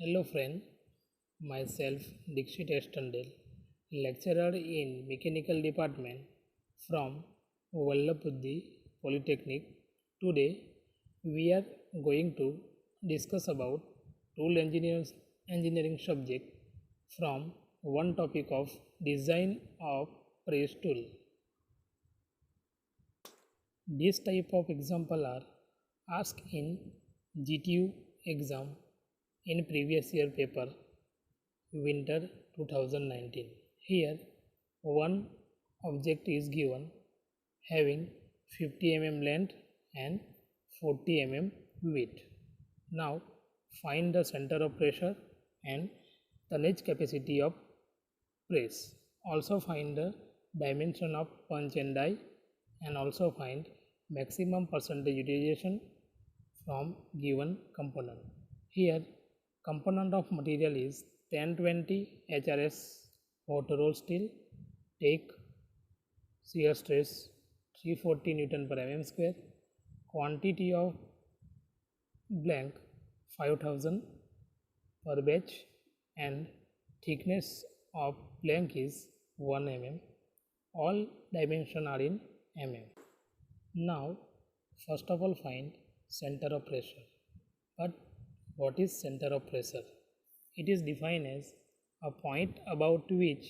Hello friend, myself Dixit Estandel, lecturer in Mechanical Department from Vallabhbudhi Polytechnic. Today we are going to discuss about engineering subject from one topic of design of press tool. This type of example are asked in GTU exam in previous year paper winter 2019. Here one object is given having 50 mm length and 40 mm width. Now find the center of pressure and tonnage capacity of press. Also find the dimension of punch and die, and also find maximum percentage utilization from given component. Here component of material is 1020 HRS hot roll steel. Take shear stress 340 Newton per mm square. Quantity of blank 5000 per batch and thickness of blank is 1 mm. All dimensions are in mm. Now first of all find center of pressure. But what is center of pressure? It is defined as a point about which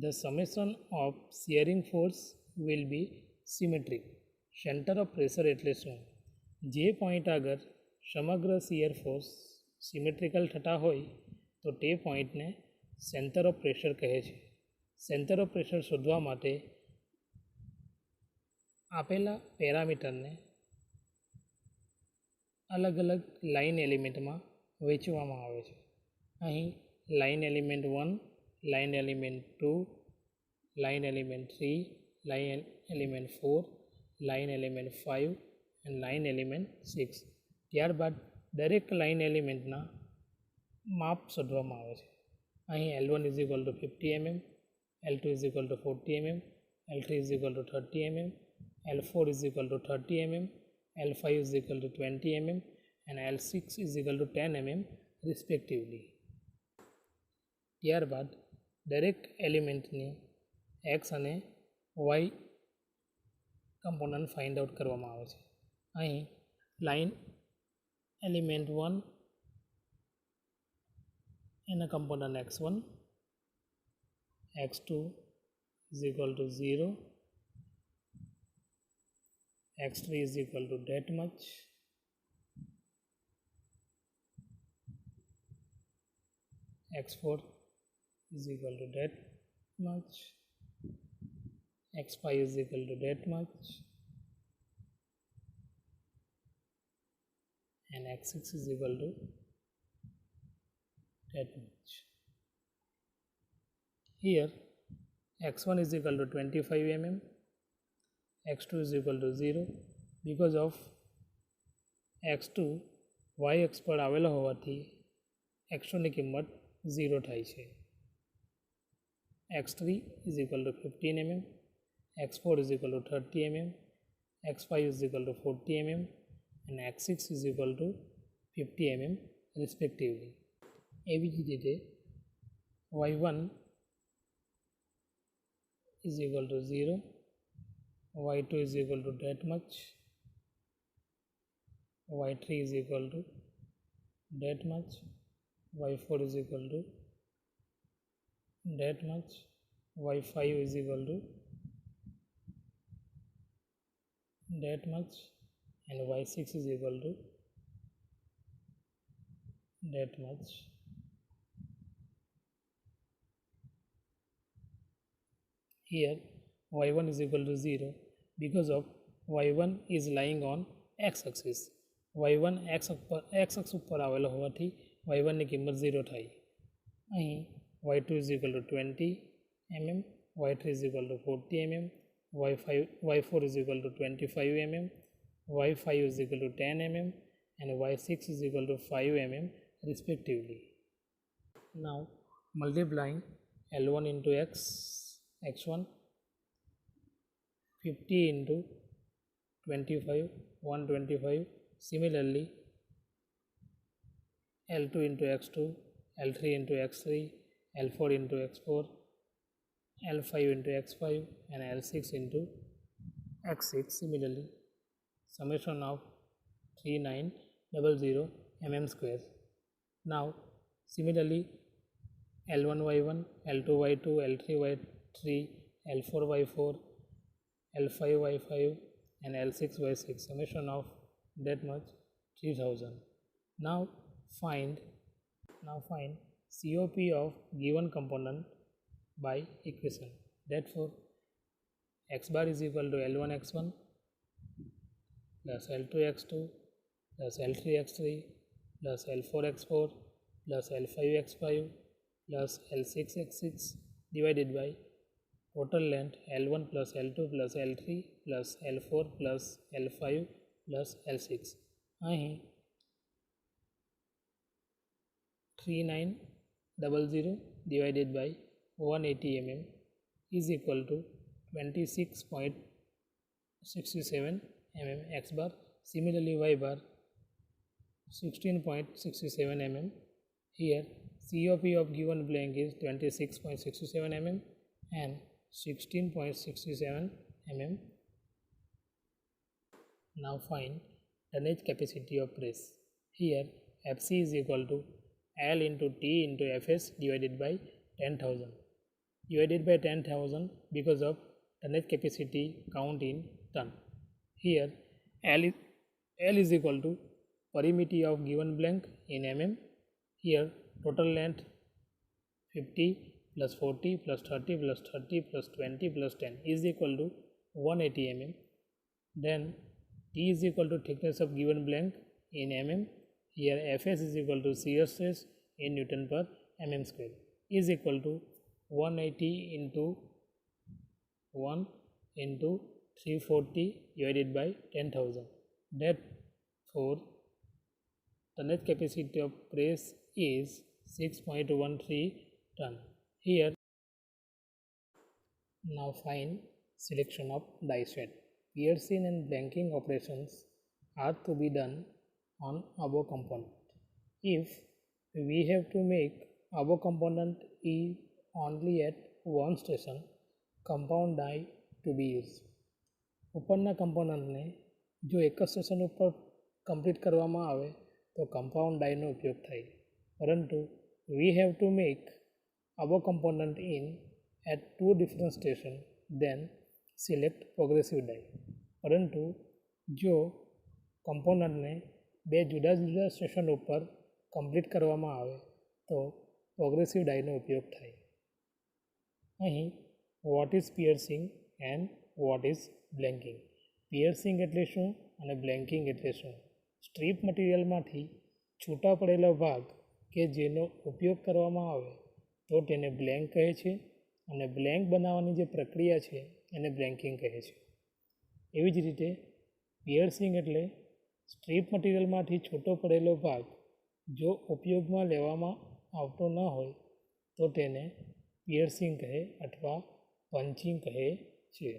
the summation of shearing force will be symmetric. Centre of pressure એટલે શું? જે point આગળ સમગ્ર shear force symmetrical થતા હોય તો તે પોઈન્ટને સેન્ટર ઓફ પ્રેશર કહે છે. સેન્ટર ઓફ પ્રેશર શોધવા માટે આપેલા પેરામીટરને અલગ અલગ લાઇન એલિમેન્ટમાં વહેંચવામાં આવે છે. અહીં line element 1, line element 2, line element 3, line element 4, line element 5 અને લાઇન એલિમેન્ટ 6. ત્યારબાદ દરેક લાઇન એલિમેન્ટના માપ શોધવામાં આવે છે. અહીં L1 is equal to 50 mm, L2 is equal to 40 mm, L3 is equal to 30 mm, L4 is equal to 30 mm, L5 is equal to 20 mm and L6 is equal to 10 mm respectively. ત્યારબાદ દરેક એલિમેન્ટની x અને Y component find out કરવામાં આવે છે. અહીં line element 1 એના component x1, x2 is equal to 0, x3 is equal to that much, x4 is equal to that much, x5 is equal to that much, and x6 is equal to that much. Here x1 is equal to 25 mm, x2 is equal to 0. because of x2 y અક્ષ પર આવેલો હોવાથી x2 ની કિંમત 0 થાય છે. x3 is equal to 15 mm, x4 is equal to 30 mm, x5 is equal to 40 mm and x6 is equal to 50 mm respectively. એવી જ રીતે y1 is equal to 0, y2 is equal to that much, y3 is equal to that much, y4 is equal to that much, y5 is equal to that much and y6 is equal to that much. Here y1 is equal to 0 because of y1 is lying on x-axis. y1 x-axis ઉપર આવેલો હોવાથી y1 ની કિંમત 0 થાય. અહીં y2 is equal to 20 mm, y3 is equal to 40 mm, y4 is equal to 25 mm, y5 is equal to 10 mm and y6 is equal to 5 mm respectively. Now multiplying L1 into x1, 50 into 25, 125. Similarly L2 into x2, L3 into x3, L4 into x4, L5 into x5 and L6 into x6. Similarly, summation of 3900 mm square. Now similarly, L1y1, L2y2, L3y3, L4y4, L5y5 and L6y6, summation of that much 3000. Now find COP of given component by equation. Therefore, x bar is equal to L1x1 plus L2x2 plus L3x3 plus L4x4 plus L5x5 plus L6x6 divided by total length L1 plus L2 plus L3 plus L4 plus L5 plus L6. અહીં 3900 divided by 180 mm is equal to 26.67 mm x bar. Similarly, y bar 16.67 mm. Here COP of given blank is 26.67 mm and 16.67 mm. Now find tonnage capacity of press. Here FC is equal to L into T into Fs divided by 10,000. Divided by 10,000 because of tonnage capacity count in ton. Here L is equal to perimeter of given blank in mm. Here total length 50 plus 40 plus 30 plus 30 plus 20 plus 10 is equal to 180 mm. Then T is equal to thickness of given blank in mm. Here Fs is equal to shear stress in Newton per mm square is equal to 180 into 1 into 340 divided by 10,000. Therefore, tonnage capacity of press is 6.13 ton. Here, now find selection of die set. Piercing and blanking operations are to be done on above component. If we have to make above component is only at one station, compound die to be used. ઉપરના કમ્પોનન્ટને જો એક જ station ઉપર complete કરવામાં આવે તો compound ડાયનો ઉપયોગ થાય. પરંતુ we have to make above component in at two different station, then select progressive die. પરંતુ જો કમ્પોનન્ટને બે જુદા જુદા સ્ટેશન ઉપર કમ્પ્લીટ કરવામાં આવે તો પ્રોગ્રેસિવ ડાયનો ઉપયોગ થાય. અહીં what is piercing and what is blanking. Piercing એટલે શું અને બ્લેન્કિંગ એટલે શું? સ્ટ્રીપ મટીરિયલમાંથી છૂટા પડેલો ભાગ કે જેનો ઉપયોગ કરવામાં આવે તો તેને બ્લેન્ક કહે છે અને બ્લેન્ક બનાવવાની જે પ્રક્રિયા છે એને બ્લેન્કિંગ કહે છે. એવી જ રીતે પિયર્સિંગ એટલે સ્ટ્રીપ મટીરિયલમાંથી છૂટો પડેલો ભાગ જો ઉપયોગમાં લેવામાં આવતો ન હોય તો તેને પિયર્સિંગ કહે અથવા પંચિંગ કહે છે.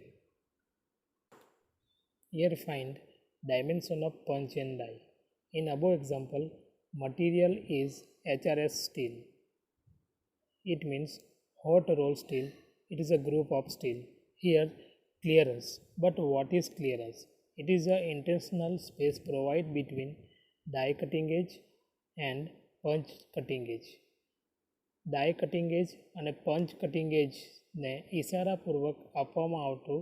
Here find dimension of punch and die. In above example, material is HRS steel. It means hot roll steel. It is a group of steel. Here clearance. But what is clearance? It is a intentional space provided between die cutting edge and punch cutting edge. Die cutting edge અને punch cutting edge ને ઇશારાપૂર્વક આપવામાં આવતું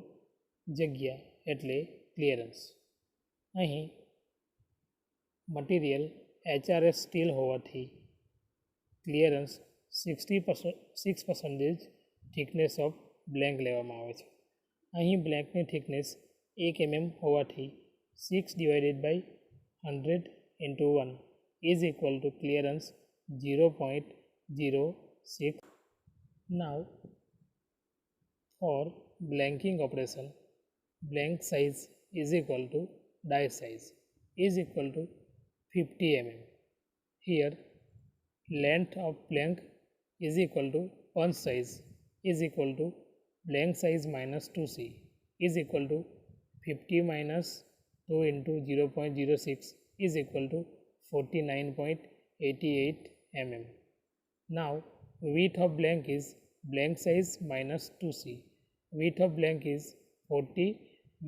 જગ્યા એટલે clearance. અહીં material HRS steel હોવાથી clearance 6% thickness of blank લેવામાં આવે છે. અહીં બ્લેન્કની થિકનેસ 1 mm હોવાથી 6 divided by 100 into 1 is equal to clearance 0.06. Now for blanking operation, blank size is equal to die size is equal to 50 mm. Here length of blank is equal to punch size is equal to blank size minus 2c is equal to 50 minus 2 into 0.06 is equal to 49.8 88 mm. Now width of blank is blank size minus 2c. Width of blank is 40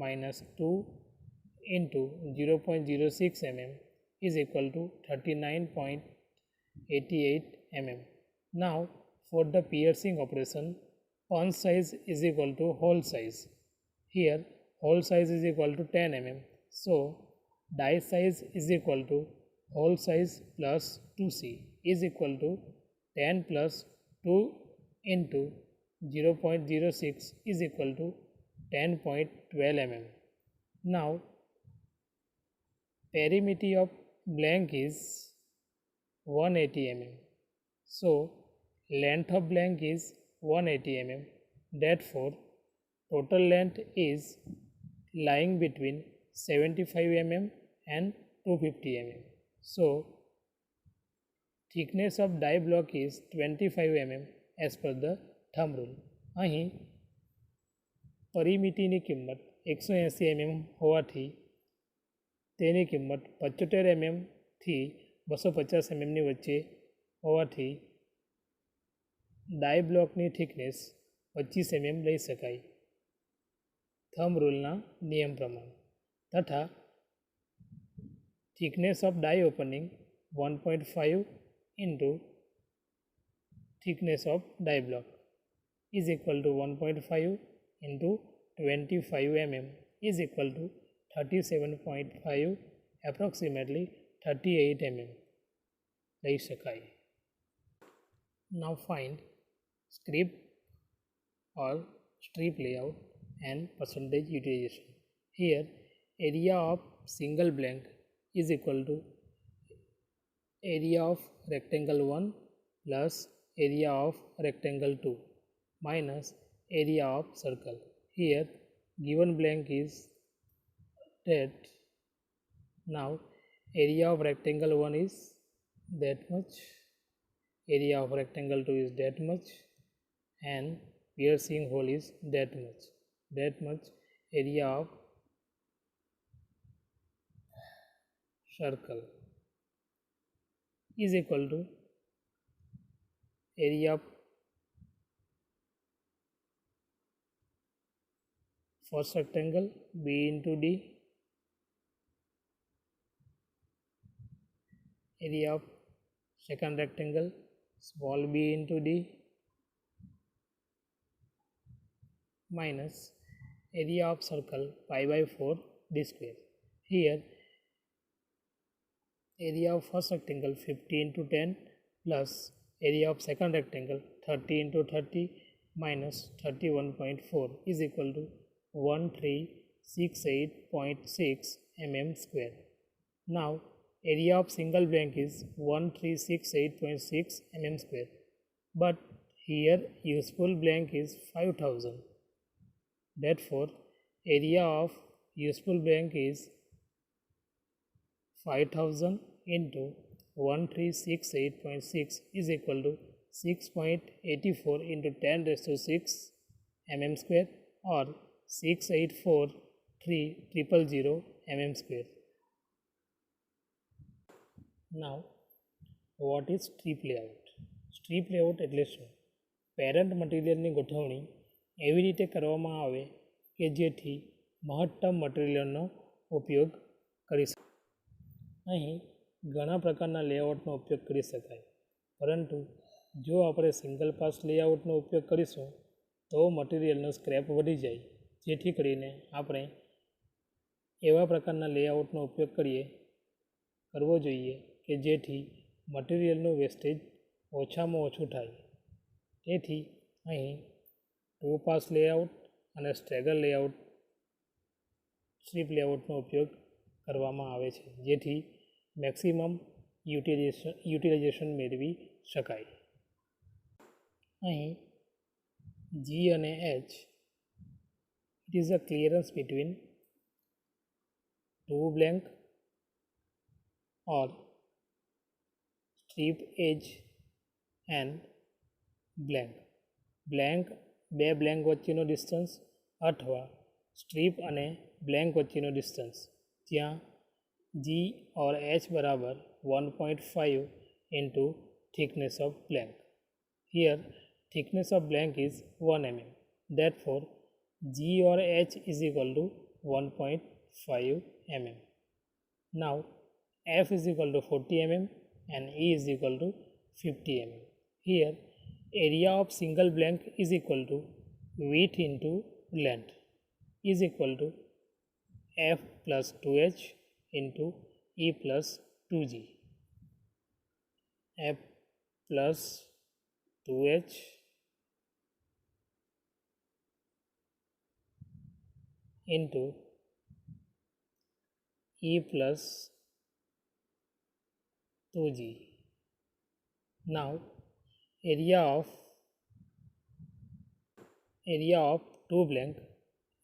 minus 2 into 0.06 mm is equal to 39.88 mm. Now for the piercing operation, punch size is equal to hole size. Here hole size is equal to 10 mm. So die size is equal to hole size plus 2c is equal to 10 plus 2 into 0.06 is equal to 10.12 mm. Now perimeter of blank is 180 mm. So length of blank is 180 mm. Therefore total length is lying between 75 mm and 250 mm. So thickness of die block is 25 mm as per the thumb rule. અહીં પરિમિતિની કિંમત 180 mm હોવાથી તેની કિંમત 75 mm થી 250 mm ની વચ્ચે હોવાથી ડાય બ્લોકની થિકનેસ 25 mm લઈ શકાય થંબ રૂલના નિયમ પ્રમાણે તથા thickness of die opening 1.5 into thickness of die block is equal to 1.5 into 25 mm is equal to 37.5 approximately 38 mm લઈ શકાય. Now find script or strip layout and percentage utilization. Here area of single blank is equal to area of rectangle 1 plus area of rectangle 2 minus area of circle. Here given blank is that. Now area of rectangle 1 is that much, area of rectangle 2 is that much, and piercing hole is that much. That much area of circle is equal to area of first rectangle B into D, area of second rectangle small b into D, minus area of circle pi by 4 d square. Here area of first rectangle 50 into 10 plus area of second rectangle 30 into 30 minus 31.4 is equal to 1368.6 mm square. Now area of single blank is 1368.6 mm square, but here useful blank is 5000. Therefore area of useful blank is 5000 into 1368.6 is equal to 6.84 into 10 raised to 6 mm square or 684,300 mm square. Now what is strip layout? Strip layout એટલે શું? Parent મટીરિયલની ગોઠવણી એવી રીતે કરવામાં આવે કે જેથી મહત્તમ મટીરિયલનો ઉપયોગ કરી શકાય. અહીં ઘણા પ્રકારના લેઆઉટનો ઉપયોગ કરી શકાય, પરંતુ જો આપણે સિંગલ પાસ લેઆઉટનો ઉપયોગ કરીશું તો મટીરિયલનો સ્ક્રેપ વધી જાય, જેથી કરીને આપણે એવા પ્રકારના લેઆઉટનો ઉપયોગ કરવો જોઈએ કે જેથી મટીરિયલનું વેસ્ટેજ ઓછામાં ઓછું થાય. તેથી અહીં 2 પાસ લેઆઉટ અને સ્ટેગર લેઆઉટ સ્ટ્રીપ લેઆઉટનો ઉપયોગ કરવામાં આવે છે, જેથી મેક્સિમમ યુટિલાઇઝેશન મેળવી શકાય. અહીં G અને H it is a clearance between two blank or strip edge and blank. બે બ્લેન્ક વચ્ચેનો ડિસ્ટન્સ અથવા સ્ટ્રીપ અને બ્લેન્ક વચ્ચેનો ડિસ્ટન્સ, જ્યાં G और H बराबर 1.5 into thickness of blank. Here thickness of blank is 1 mm. Therefore, G or H is equal to 1.5 mm. Now F is equal to 40 mm and E is equal to 50 mm. Here area of single blank is equal to width into length is equal to F plus 2H into E plus 2G. F plus 2H into E plus 2G. Now area of 2 blank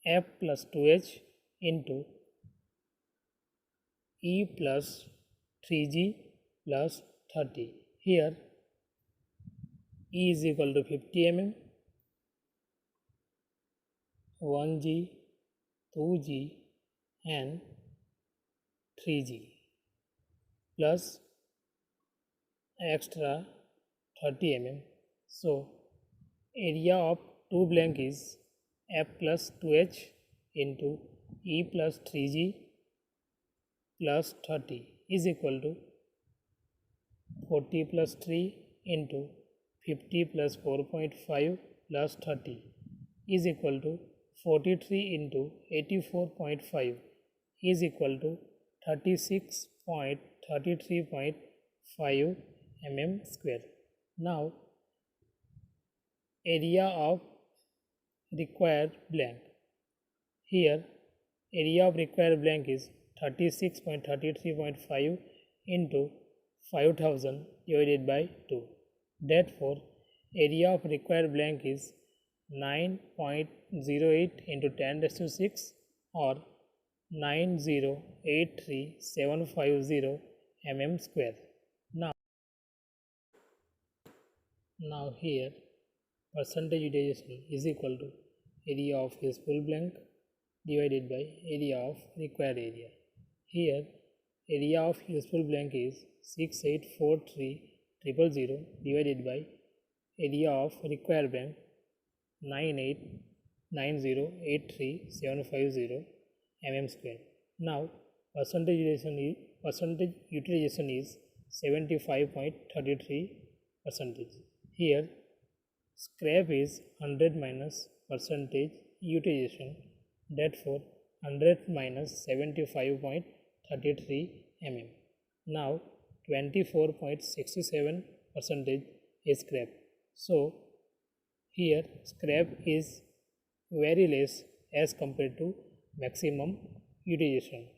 F plus 2H into E plus 3G plus 30. Here E is equal to 50 mm, 1G, 2G and 3G plus extra 30 mm. So area of 2 blank is F plus 2H into E plus 3G plus 30 is equal to 40 plus 3 into 50 plus 4.5 plus 30 is equal to 43 into 84.5 is equal to 36.33.5 mm square. Now area of required blank. Here area of required blank is 36.33.5 into 5000 divided by 2. Therefore, area of required blank is 9.08 into 10 raised to 6 or 9083750 mm square. Now here percentage utilization is equal to area of useful blank divided by area of required area. Here area of useful blank is 6843,000 divided by area of required blank 989083750 mm square. Now percentage utilization is 75.33%. Here scrap is 100 minus percentage utilization, therefore 100 minus 75.33 mm. Now 24.67% is scrap. So here scrap is very less as compared to maximum utilization.